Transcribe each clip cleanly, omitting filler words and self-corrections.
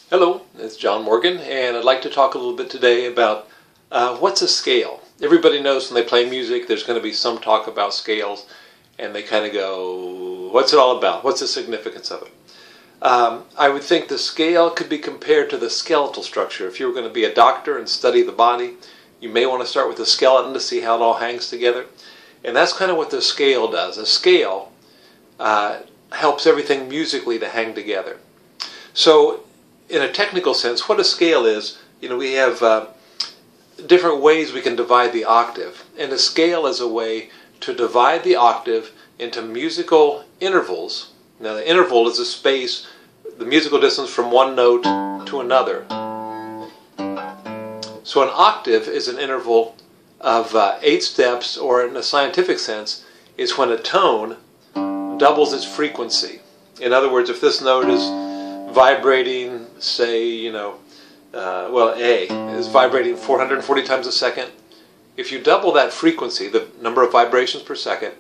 Hello, it's John Morgan, and I'd like to talk a little bit today about what's a scale. Everybody knows when they play music there's going to be some talk about scales, and they kind of go, what's it all about? What's the significance of it? I would think the scale could be compared to the skeletal structure. If you were going to be a doctor and study the body, you may want to start with the skeleton to see how it all hangs together. And that's kind of what the scale does. A scale helps everything musically to hang together. So in a technical sense, what a scale is, we have different ways we can divide the octave. And a scale is a way to divide the octave into musical intervals. Now the interval is a space, the musical distance from one note to another. So an octave is an interval of 8 steps, or in a scientific sense, is when a tone doubles its frequency. In other words, if this note is vibrating, say, A is vibrating 440 times a second. If you double that frequency, the number of vibrations per second,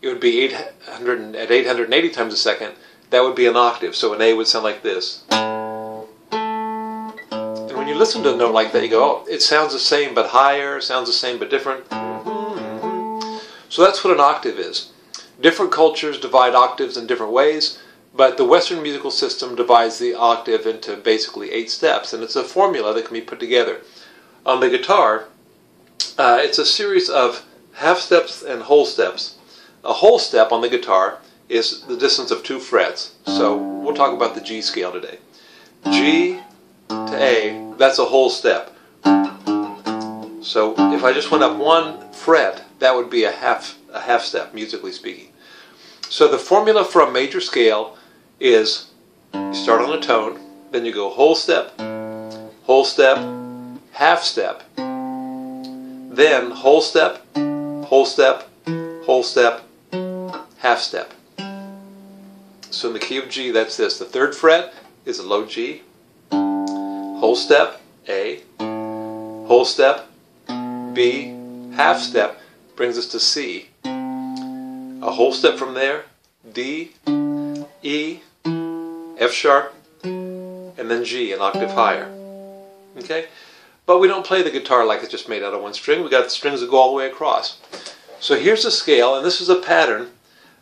it would be 880 times a second. That would be an octave. So an A would sound like this. And when you listen to a note like that, you go, oh, it sounds the same but higher, sounds the same but different. So that's what an octave is. Different cultures divide octaves in different ways, but the Western musical system divides the octave into basically 8 steps, and it's a formula that can be put together. On the guitar, it's a series of half steps and whole steps. A whole step on the guitar is the distance of 2 frets. So we'll talk about the G scale today. G to A, that's a whole step. So if I just went up 1 fret, that would be a half step, musically speaking. So the formula for a major scale is you start on a tone, then you go whole step, half step, then whole step, half step. So in the key of G, that's this. The 3rd fret is a low G, whole step, A, whole step, B, half step brings us to C. A whole step from there, D, E, F sharp, and then G, an octave higher. Okay? But we don't play the guitar like it's just made out of 1 string. We got the strings that go all the way across. So here's the scale, and this is a pattern.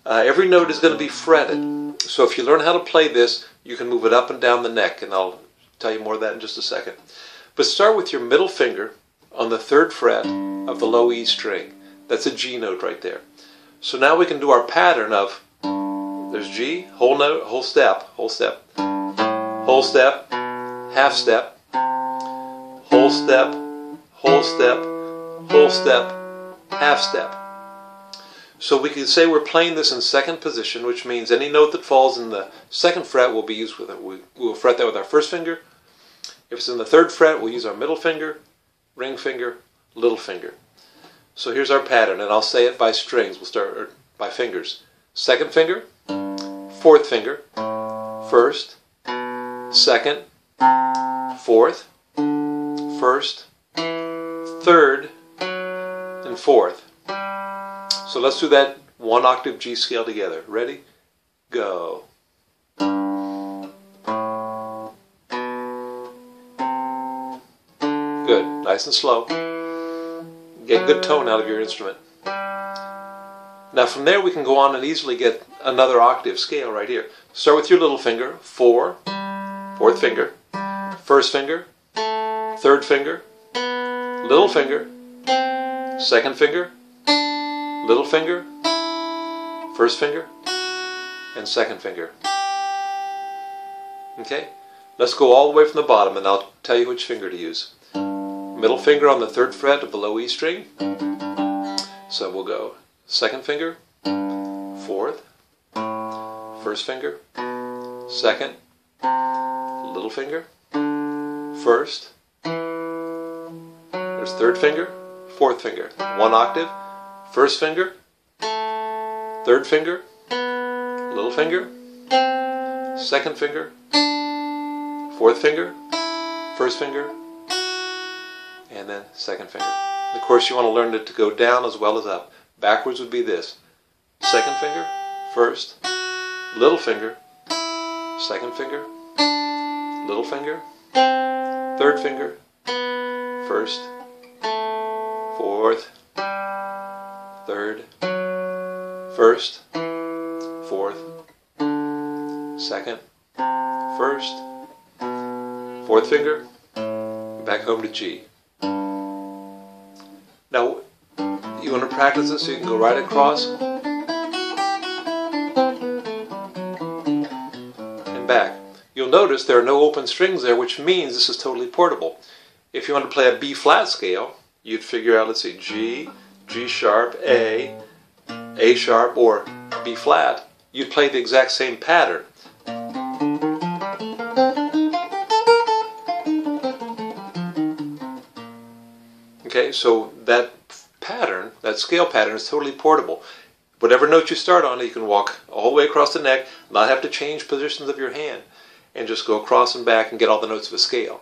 Every note is going to be fretted. So if you learn how to play this, you can move it up and down the neck, and I'll tell you more of that in just a second. But start with your middle finger on the 3rd fret of the low E string. That's a G note right there. So now we can do our pattern of, there's G, whole note, whole step, half step, whole step, half step. So we can say we're playing this in 2nd position, which means any note that falls in the 2nd fret will be used with it. We'll fret that with our 1st finger. If it's in the 3rd fret, we'll use our middle finger, ring finger, little finger. So here's our pattern, and I'll say it by strings. We'll start by fingers. 2nd finger, 4th finger, 1st, 2nd, 4th, 1st, 3rd, and 4th. So let's do that 1 octave G scale together. Ready? Go. Good. Nice and slow. Get good tone out of your instrument. Now from there we can go on and easily get another octave scale right here. Start with your little finger, 4, 4th finger, 1st finger, 3rd finger, little finger, 2nd finger, little finger, 1st finger, and 2nd finger. Okay? Let's go all the way from the bottom, and I'll tell you which finger to use. Middle finger on the 3rd fret of the low E string. So we'll go 2nd finger, 4th, 1st finger, 2nd, little finger, 1st, there's 3rd finger, 4th finger, 1 octave, 1st finger, 3rd finger, little finger, 2nd finger, 4th finger, 1st finger, and then 2nd finger. Of course, you want to learn it to go down as well as up. Backwards would be this. 2nd finger, 1st, little finger, 2nd finger, little finger, third finger, first, fourth, third, first, fourth, second, first, fourth finger, back home to G. Now, you want to practice this so you can go right across and back. You'll notice there are no open strings there, which means this is totally portable. If you want to play a B flat scale, you'd figure out, let's see, G, G sharp, A sharp, or B flat. You'd play the exact same pattern. Okay, so that pattern, that scale pattern, is totally portable. Whatever note you start on, you can walk all the way across the neck, not have to change positions of your hand, and just go across and back and get all the notes of a scale.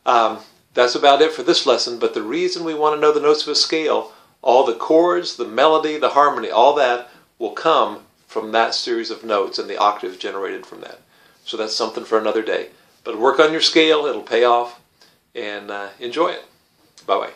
That's about it for this lesson, but the reason we want to know the notes of a scale, all the chords, the melody, the harmony, all that will come from that series of notes and the octaves generated from that. So that's something for another day. But work on your scale, it'll pay off, and enjoy it. Bye-bye.